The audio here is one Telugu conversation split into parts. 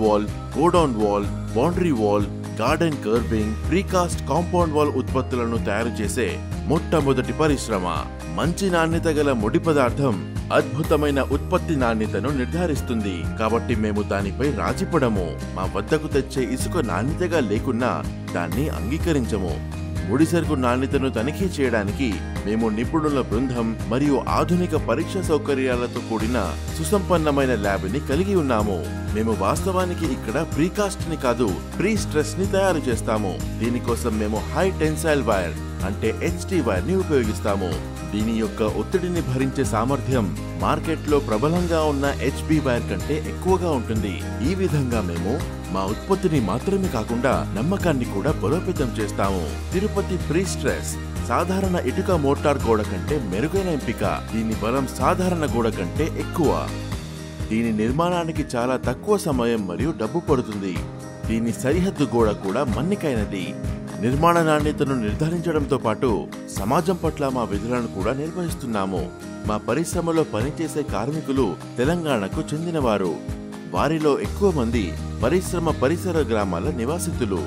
Wall, godown wall, boundary wall, garden carving, precast compound wall ఉత్పత్తులను తయారు చేసే మొట్టమొదటి పరిశ్రమ. మంచి నాణ్యత గల ముడి పదార్థం అద్భుతమైన ఉత్పత్తి నాణ్యతను నిర్ధారిస్తుంది. కాబట్టి మేము దానిపై రాజీపడము. మా వద్దకు తెచ్చే ఇసుక నాణ్యతగా లేకున్నా దాన్ని అంగీకరించము. ముడి సరుకు నాణ్యతను తనిఖీ చేయడానికి మేము నిపుణుల బృందం మరియు ఆధునిక పరీక్ష సౌకర్యాలతో కూడిన సుసంపన్నమైన ల్యాబ్ ని కలిగి ఉన్నాము. మేము వాస్తవానికి ఇక్కడ ప్రీకాస్ట్ ని కాదు, ప్రీ స్ట్రెస్ ని తయారు చేస్తాము. దీనికోసం మేము హై టెన్సైల్ వైర్ అంటే HT వైర్ ని ఉపయోగిస్తాము. దీని యొక్క ఒత్తిడిని భరించే సామర్థ్యం మార్కెట్లో ప్రబలంగా ఉన్న HB వైర్ కంటే ఎక్కువగా ఉంటుంది. ఈ విధంగా మేము మా ఉత్పత్తిని మాత్రమే కాకుండా నమ్మకాన్ని కూడా బలోపేతం చేస్తాము. తిరుపతి ప్రీ స్ట్రెస్ సాధారణ ఇటుక మోటార్ గోడ కంటే మెరుగైన ఎంపిక. దీని బలం సాధారణ గోడ కంటే ఎక్కువ. దీని నిర్మాణానికి చాలా తక్కువ సమయం మరియు డబ్బు పడుతుంది. దీని సరిహద్దు గోడ కూడా మన్నికైనది. నిర్మాణ నాణ్యతను నిర్ధారించడంతో పాటు సమాజం పట్ల మా విధులను కూడా నిర్వహిస్తున్నాము. మా పరిశ్రమలో పనిచేసే కార్మికులు తెలంగాణకు చెందినవారు. వారిలో ఎక్కువ మంది పరిశ్రమ పరిసర గ్రామాల నివాసితులు.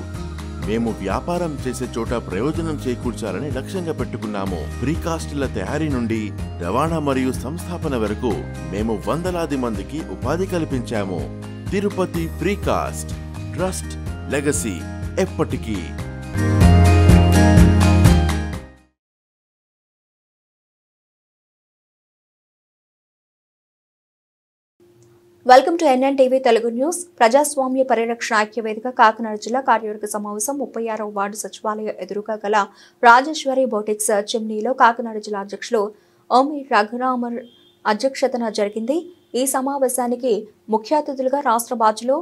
మేము వ్యాపారం చేసే చోట ప్రయోజనం చేకూర్చాలని లక్ష్యంగా పెట్టుకున్నాము. ప్రీకాస్టుల తయారీ నుండి రవాణా మరియు సంస్థాపన వరకు మేము వందలాది మందికి ఉపాధి కల్పించాము. తిరుపతి ప్రీకాస్ట్, ట్రస్ట్, లెగసీ ఎప్పటికీ. Welcome to NNTV Telugu news. ప్రజాస్వామ్య పరిరక్షణ ఐక్యవేదిక కాకినాడ జిల్లా కార్యవర్గ సమావేశం 36వ వార్డు సచివాలయ ఎదురుగా గల రాజేశ్వరి బోటిక్స్ చిమ్నీలో కాకినాడ జిల్లా అధ్యక్షులు ఓమి రఘురామర్ అధ్యక్షతన జరిగింది. ఈ సమావేశానికి ముఖ్య అతిథులుగా రాష్ట్ర బాధ్యులు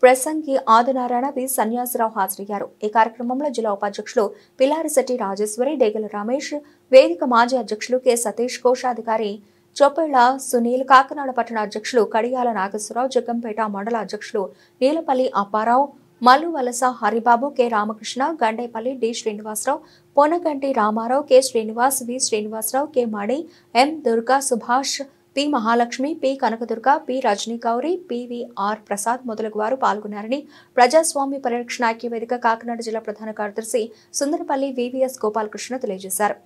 ప్రసంగి ఆదినారాయణ వి సన్యాసరావు హాజరయ్యారు. ఈ కార్యక్రమంలో జిల్లా ఉపాధ్యక్షులు పిల్లారిశెట్టి రాజేశ్వరి, డేగల రమేష్, వేదిక మాజీ అధ్యక్షులు కె సతీష్, కోశాధికారి చొప్పేళ్ల సునీల్, కాకినాడ పట్టణ అధ్యక్షులు కడియాల నాగేశ్వరరావు, జగ్గంపేట మండల అధ్యక్షులు Neelapalli Apparao, Mallu Valasa Haribabu, K Ramakrishna, Gandepalli D Srinivasarao, Ponaganti Ramarao, K Srinivas, V Srinivasarao, K Mani, M Durga, Subhash, P Mahalakshmi, P Kanakadurga, P Rajani Gowri, PVR Prasad మొదలగు వారు పాల్గొన్నారని ప్రజాస్వామ్య పరిరక్షణ ఐక్యవేదిక కాకినాడ జిల్లా ప్రధాన కార్యదర్శి సుందరపల్లి వివిఎస్ గోపాలకృష్ణ తెలియజేశారు.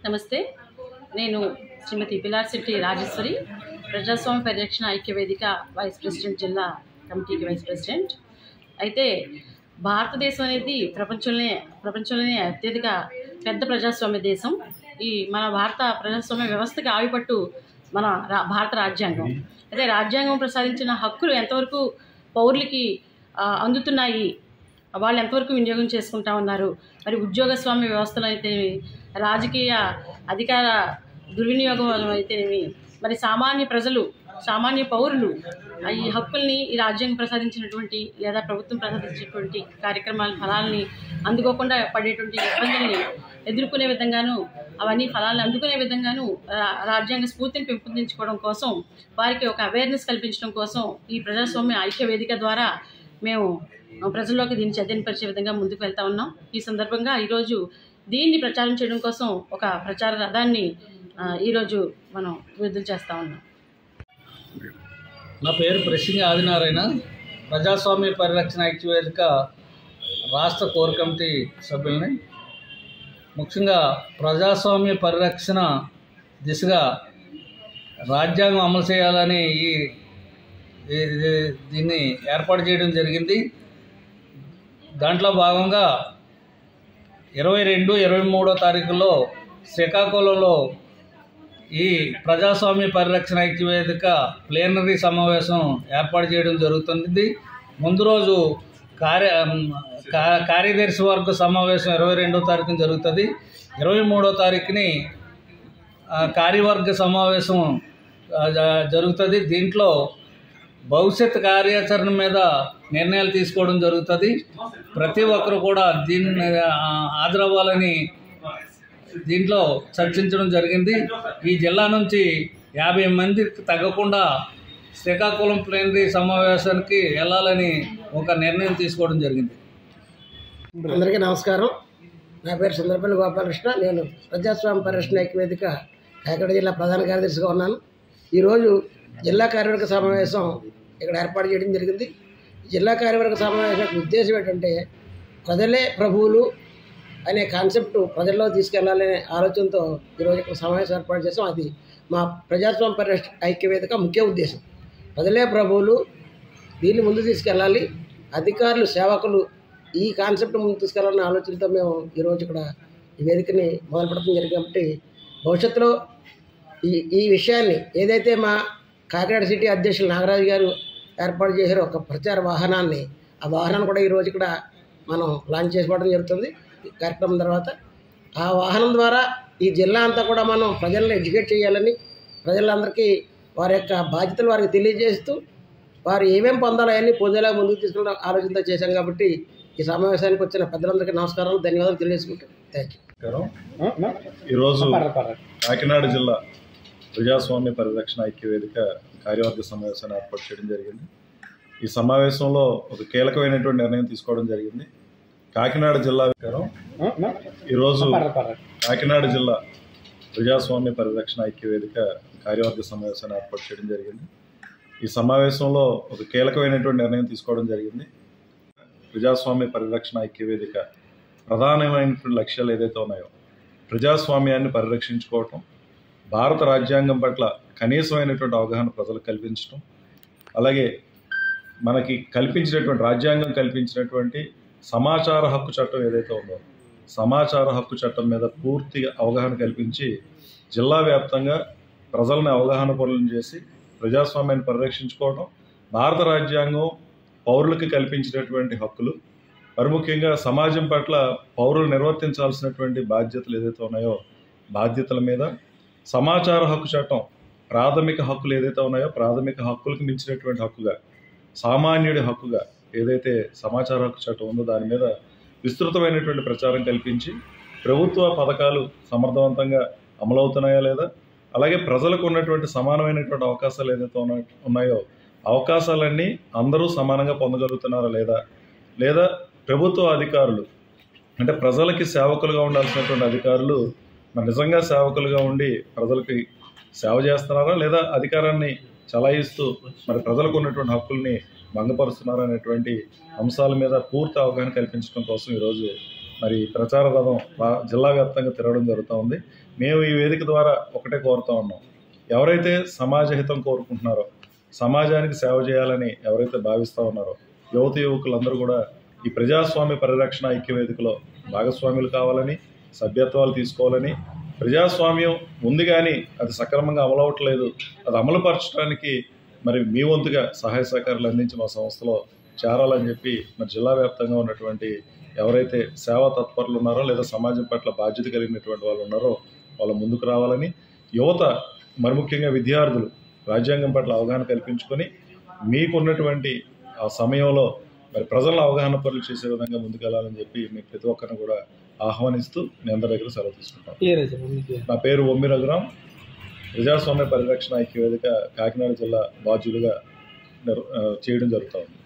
నమస్తే, నేను శ్రీమతి పిల్లారిశెట్టి రాజేశ్వరి, ప్రజాస్వామ్య పరిరక్షణ ఐక్యవేదిక వైస్ ప్రెసిడెంట్, జిల్లా కమిటీకి వైస్ ప్రెసిడెంట్. అయితే భారతదేశం అనేది ప్రపంచంలోనే అత్యధిక పెద్ద ప్రజాస్వామ్య దేశం. మన భారత ప్రజాస్వామ్య వ్యవస్థకి ఆవిపట్టు మన భారత రాజ్యాంగం. అయితే రాజ్యాంగం ప్రసాదించిన హక్కులు ఎంతవరకు పౌరులకి అందుతున్నాయి, వాళ్ళు ఎంతవరకు వినియోగం చేసుకుంటా ఉన్నారు, మరి ఉద్యోగస్వామ్య వ్యవస్థలు అయితేనేమి, రాజకీయ అధికార దుర్వినియోగం అయితేనేమి, మరి సామాన్య పౌరులు ఈ హక్కుల్ని ఈ రాజ్యాంగం ప్రసాదించినటువంటి లేదా ప్రభుత్వం ప్రసాదించినటువంటి కార్యక్రమాల ఫలాలని అందుకోకుండా పడేటువంటి ఇబ్బందుల్ని ఎదుర్కొనే విధంగాను, అవన్నీ ఫలాలను అందుకునే విధంగాను రాజ్యాంగ స్ఫూర్తిని పెంపొందించుకోవడం కోసం, వారికి ఒక అవేర్నెస్ కల్పించడం కోసం ఈ ప్రజాస్వామ్య ఐక్య వేదిక ద్వారా మేము ప్రజల్లోకి దీన్ని చైతన్యపరిచే విధంగా ముందుకు వెళ్తా ఉన్నాం. ఈ సందర్భంగా ఈరోజు దీన్ని ప్రచారం చేయడం కోసం ఒక ప్రచార రథాన్ని ఈరోజు మనం విడుదల చేస్తూ ఉన్నాం. నా పేరు ప్రసంగి ఆదినారాయణ, ప్రజాస్వామ్య పరిరక్షణ ఐక్యవేదిక రాష్ట్ర కోర్ కమిటీ సభ్యుల్ని. ముఖ్యంగా ప్రజాస్వామ్య పరిరక్షణ దిశగా రాజ్యాంగం అమలు చేయాలని దీన్ని ఏర్పాటు చేయడం జరిగింది. దాంట్లో భాగంగా 22, 23 తారీఖుల్లో శ్రీకాకుళంలో ఈ ప్రజాస్వామ్య పరిరక్షణ ఐక్యవేదిక ప్లేనరీ సమావేశం ఏర్పాటు చేయడం జరుగుతుంది. ముందు రోజు కార్యదర్శి వర్గ సమావేశం 22వ తారీఖున జరుగుతుంది. 23వ తారీఖుని కార్యవర్గ సమావేశం జరుగుతుంది. దీంట్లో భవిష్యత్ కార్యాచరణ మీద నిర్ణయాలు తీసుకోవడం జరుగుతుంది. ప్రతి ఒక్కరు కూడా దీన్ని హాజరవ్వాలని దీంట్లో చర్చించడం జరిగింది. ఈ జిల్లా నుంచి 50 మంది తగ్గకుండా శ్రీకాకుళం ప్లేనరీ సమావేశానికి వెళ్ళాలని ఒక నిర్ణయం తీసుకోవడం జరిగింది. అందరికీ నమస్కారం. నా పేరు సుందరపల్లి గోపాలకృష్ణ. నేను ప్రజాస్వామ్య పరిరక్షణ ఐక్యవేదిక కాకినాడ జిల్లా ప్రధాన కార్యదర్శిగా ఉన్నాను. ఈరోజు జిల్లా కార్యవర్గ సమావేశం ఇక్కడ ఏర్పాటు చేయడం జరిగింది. జిల్లా కార్యవర్గ సమావేశానికి ఉద్దేశం ఏంటంటే ప్రజలే ప్రభువులు అనే కాన్సెప్ట్ ప్రజల్లో తీసుకెళ్లాలనే ఆలోచనతో ఈరోజు ఇక్కడ సమావేశం ఏర్పాటు చేసాం. అది మా ప్రజాస్వామ్య పరిరక్షణ ఐక్యవేదిక ముఖ్య ఉద్దేశం. ప్రజలే ప్రభువులు, దీన్ని ముందు తీసుకెళ్ళాలి, అధికారులు సేవకులు ఈ కాన్సెప్ట్ ముందు తీసుకెళ్లాలనే ఆలోచనతో మేము ఈరోజు ఇక్కడ ఈ వేదికని మొదలు పెట్టడం జరిగింది. కాబట్టి భవిష్యత్తులో ఈ విషయాన్ని ఏదైతే మా కాకినాడ సిటీ అధ్యక్షులు నాగరాజు గారు ఏర్పాటు చేశారో ఒక ప్రచార వాహనాన్ని, ఆ వాహనాన్ని కూడా ఈరోజు ఇక్కడ మనం లాంచ్ చేసుకోవడం జరుగుతుంది. ఈ కార్యక్రమం తర్వాత ఆ వాహనం ద్వారా ఈ జిల్లా అంతా కూడా మనం ప్రజలను ఎడ్యుకేట్ చేయాలని, ప్రజలందరికీ వారి యొక్క బాధ్యతలు వారికి తెలియజేస్తూ వారు ఏమేమి పొందాలో అవన్నీ పొందేలా ముందుకు తీసుకున్న ఆలోచనతో చేశాం. కాబట్టి ఈ సమావేశానికి వచ్చిన పెద్దలందరికీ నమస్కారాలు, ధన్యవాదాలు తెలియజేసుకుంటాం. Thank you. ఈరోజు కాకినాడ జిల్లా ప్రజాస్వామ్య పరిరక్షణ ఐక్యవేదిక కార్యవర్గ సమావేశాన్ని ఏర్పాటు చేయడం జరిగింది. ఈ సమావేశంలో ఒక కీలకమైనటువంటి నిర్ణయం తీసుకోవడం జరిగింది. కాకినాడ జిల్లా ఈరోజు కాకినాడ జిల్లా ప్రజాస్వామ్య పరిరక్షణ ఐక్యవేదిక కార్యవర్గ సమావేశాన్ని ఏర్పాటు చేయడం జరిగింది. ఈ సమావేశంలో ఒక కీలకమైనటువంటి నిర్ణయం తీసుకోవడం జరిగింది. ప్రజాస్వామ్య పరిరక్షణ ఐక్యవేదిక ప్రధానమైనటువంటి లక్ష్యాలు ఏదైతే ఉన్నాయో, ప్రజాస్వామ్యాన్ని పరిరక్షించుకోవటం, భారత రాజ్యాంగం పట్ల కనీసమైనటువంటి అవగాహన ప్రజలకు కల్పించడం, అలాగే మనకి కల్పించినటువంటి రాజ్యాంగం కల్పించినటువంటి సమాచార హక్కు చట్టం ఏదైతే ఉందో, సమాచార హక్కు చట్టం మీద పూర్తిగా అవగాహన కల్పించి జిల్లా వ్యాప్తంగా ప్రజలను అవగాహన పనులను చేసి ప్రజాస్వామ్యాన్ని పరిరక్షించుకోవడం, భారత రాజ్యాంగం పౌరులకు కల్పించినటువంటి హక్కులు, మరి ముఖ్యంగా సమాజం పట్ల పౌరులు నిర్వర్తించాల్సినటువంటి బాధ్యతలు ఏదైతే ఉన్నాయో బాధ్యతల మీద సమాచార హక్కు చట్టం ప్రాథమిక హక్కులు ఏదైతే ఉన్నాయో ప్రాథమిక హక్కులకు మించినటువంటి హక్కుగా, సామాన్యుడి హక్కుగా ఏదైతే సమాచార హక్కు చట్టం ఉందో దాని మీద విస్తృతమైనటువంటి ప్రచారం కల్పించి ప్రభుత్వ పథకాలు సమర్థవంతంగా అమలవుతున్నాయా లేదా, అలాగే ప్రజలకు ఉన్నటువంటి సమానమైనటువంటి అవకాశాలు ఏదైతే ఉన్నాయో అవకాశాలన్నీ అందరూ సమానంగా పొందగలుగుతున్నారా లేదా ప్రభుత్వ అధికారులు అంటే ప్రజలకి సేవకులుగా ఉండాల్సినటువంటి అధికారులు మరి నిజంగా సేవకులుగా ఉండి ప్రజలకి సేవ చేస్తున్నారా లేదా అధికారాన్ని చలాయిస్తూ మరి ప్రజలకు ఉన్నటువంటి హక్కుల్ని భంగపరుస్తున్నారా అనేటువంటి అంశాల మీద పూర్తి అవగాహన కల్పించడం కోసం ఈరోజు మరి ప్రచార రథం జిల్లా వ్యాప్తంగా తిరగడం జరుగుతూ ఉంది. మేము ఈ వేదిక ద్వారా ఒకటే కోరుతూ ఉన్నాం, ఎవరైతే సమాజ హితం కోరుకుంటున్నారో, సమాజానికి సేవ చేయాలని ఎవరైతే భావిస్తూ ఉన్నారో యువత యువకులందరూ కూడా ఈ ప్రజాస్వామ్య పరిరక్షణ ఐక్యవేదికలో భాగస్వాములు కావాలని, సభ్యత్వాలు తీసుకోవాలని, ప్రజాస్వామ్యం ఉంది కానీ అది సక్రమంగా అమలవట్లేదు, అది అమలుపరచడానికి మరి మీ వంతుగా సహాయ సహకారాలు అందించి మా సంస్థలో చేరాలని చెప్పి మరి జిల్లా వ్యాప్తంగా ఉన్నటువంటి ఎవరైతే సేవా తత్పరులు ఉన్నారో లేదా సమాజం పట్ల బాధ్యత కలిగినటువంటి వాళ్ళు ఉన్నారో వాళ్ళ ముందుకు రావాలని, యువత మరి ముఖ్యంగా విద్యార్థులు రాజ్యాంగం పట్ల అవగాహన కల్పించుకొని మీకున్నటువంటి ఆ సమయంలో మరి ప్రజలను అవగాహన పనులు చేసే విధంగా ముందుకెళ్లాలని చెప్పి మీ ప్రతి ఒక్కరిని కూడా ఆహ్వానిస్తూ మీ అందరి దగ్గర సెలవు తీసుకుంటాం. నా పేరు ఒమ్మి రఘురాం, ప్రజాస్వామ్య పరిరక్షణ ఐక్యవేదిక కాకినాడ జిల్లా బాధ్యులుగా చేయడం జరుగుతుంది.